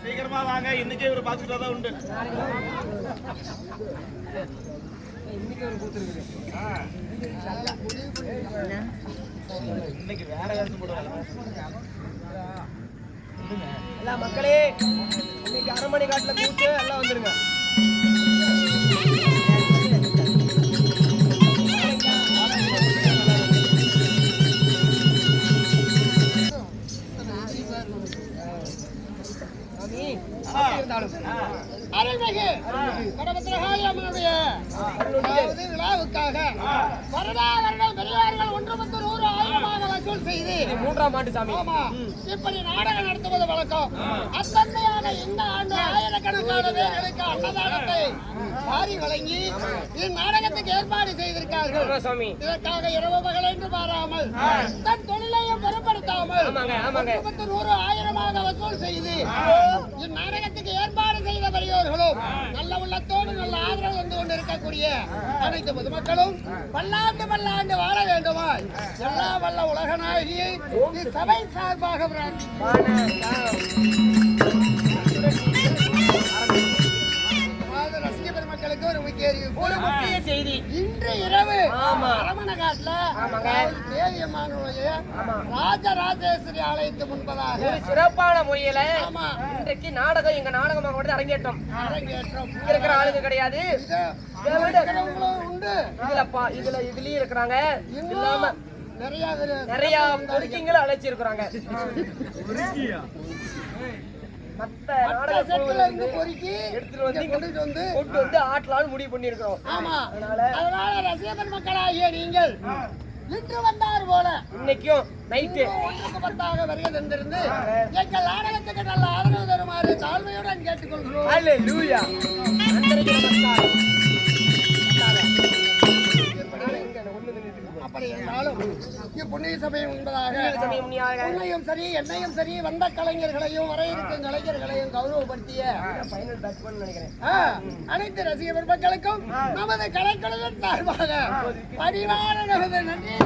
சீக்கிரமா வாங்க, இன்னைக்கே இவரை பார்த்துக்கிட்டா தான் உண்டு. இன்னைக்கு வேற வேலை போடுவாங்க. எல்லாம் மக்களே இன்னைக்கு அரண்மனை காட்டுல கூட்டு எல்லாம் வந்துருங்க. அருள்மிகு கடபத்திரகாளி அம்மனுடைய விழாவுக்காக வருடா வருடம் பெரியவர்கள் 100 ஆயிரமாக வசூல் செய்து 3ஆம் ஆண்டு சாமி. இப்படி நாடகம் நடத்துவது வழக்கம். அத்தன்மையான இந்த ஆண்டு ஆயிரக்கணக்கான பேர்களுக்கு அன்னதானத்தை வாரி வழங்கி இந்நாடகத்துக்கு ஏற்பாடு செய்திருக்கார்கள். இதற்காக இரவு பகல் என்று பாராமல் தன் தொழிலையும் பொருட்படுத்தாமல் 100 ஆயிரமாக வசூல் செய்து இந்நாடகத்துக்கு ஏற்பாடு செய்த பெரியோர்களும் நல்ல உள்ளத்தோடு நல்ல ஆதரவு வந்து கொண்டிருக்கக்கூடிய அனைத்து பொதுமக்களும் பல்லாண்டு வாழ வேண்டுமா எல்லா வல்ல உலக நாயகியை சபை சார்பாக ரசிக பெருமக்களுக்கு ஒரு முக்கிய செய்தி. இன்று இரவு அரமணகாட்டுல தேவியம்மானுடைய ராஜராஜேஸ்வரி ஆலயத்து முன்பதாக சிறப்பான முறையில இன்றைக்கு நாடகம் எங்க நாடகமாக அரங்கேற்றம் இருக்கிற ஆளுங்க கிடையாது. உண்டு இதுலயும் இருக்கிறாங்க. இல்லாம நிறைய பொறுக்கிங்களை அழைச்சிருக்கிறாங்க. மத்த கொண்டு வந்து ஆட்டலான்னு முடிவு பண்ணி இருக்கிறோம். அதனால ரசிகர் மக்களாகிய நீங்கள் இன்று வந்தார் போல இன்னைக்கும் நைட்டு வருகை தந்திருந்து எங்கள் நாடகத்துக்கு நல்ல ஆதரவு தருமாறு தாழ்மையுடன் கேட்டுக்கொள்கிறோம். அல்லேலூயா. அப்படி என்றாலும் புண்ணிய சபை என்பதாக உன்னையும் சரி என்னையும் சரி வந்த கலைஞர்களையும் வர இருக்கும் கலைஞர்களையும் கௌரவப்படுத்திய அனைத்து ரசிக பெருமக்களுக்கும் நமது கலைக்குழுவின் சார்பாக பரிவார நமது நன்றி.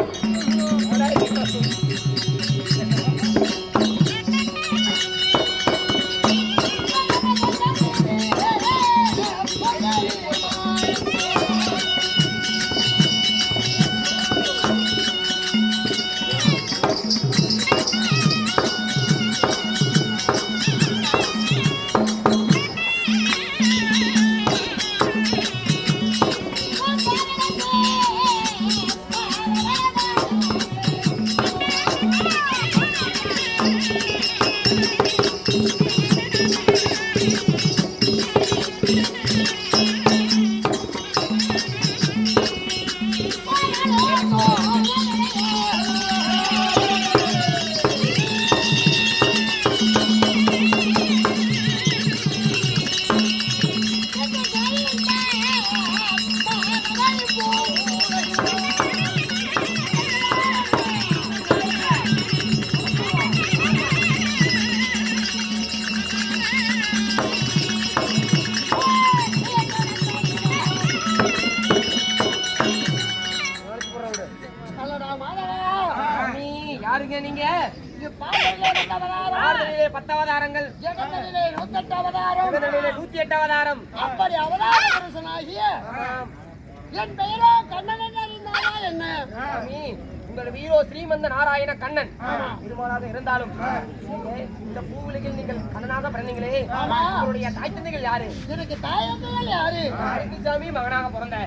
யாருங்க நீங்க? 10 அவதாரங்கள், 108 அவதாரம். அப்படி அவதார புருஷனாகிய என் பெயரோ கண்ணன் அறிந்தாயா என்ன? உங்கள் வீரோ ஸ்ரீமந்த நாராயண கண்ணன் திருமாலாக இருந்தாலும் இந்த பூவுலகில் நீங்கள் கண்ணனாக பிறந்தீங்களே, உங்களுடைய தாய் தந்தைகள் யாரு? எனக்கு தாய் தந்தைகள் யாரு? சாமி மகனாக பிறந்த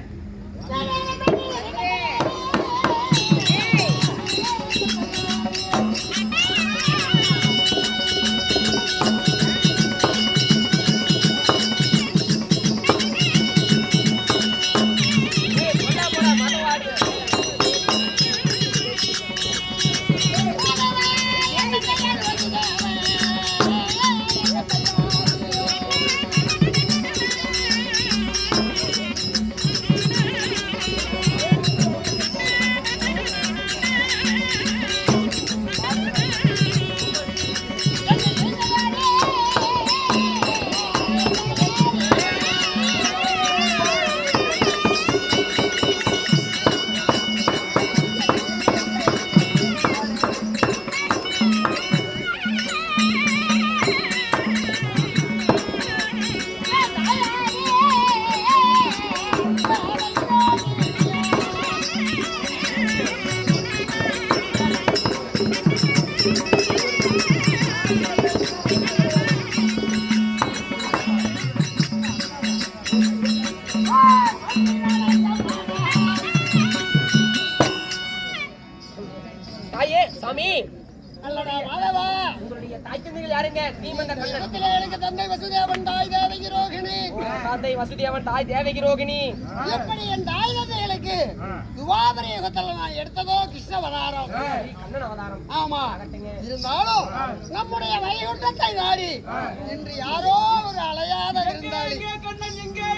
ரோகிணி அல்லடா மாதவா, உங்களுடைய தாய் தந்தைகள் யாருங்க? ஸ்ரீமந்த கண்ணன். இடத்திலே எனக்கு தந்தை வசுதேவன், தாய் தேவகி ரோகிணி. தந்தை வசுதேவன், தாய் தேவகி ரோகிணி. எப்படி என் தாய் தந்தைகளுக்கு துவாபர யுகத்துல நான் எடுத்ததோ கிருஷ்ணவதாரம். கண்ணன் அவதாரம். ஆமா, இருந்தாலும் நம்முடைய வைகுண்டத்தை நாடி இன்று யாரோ ஒரு அலையாத இருந்தாலும் கண்ணன் எங்கே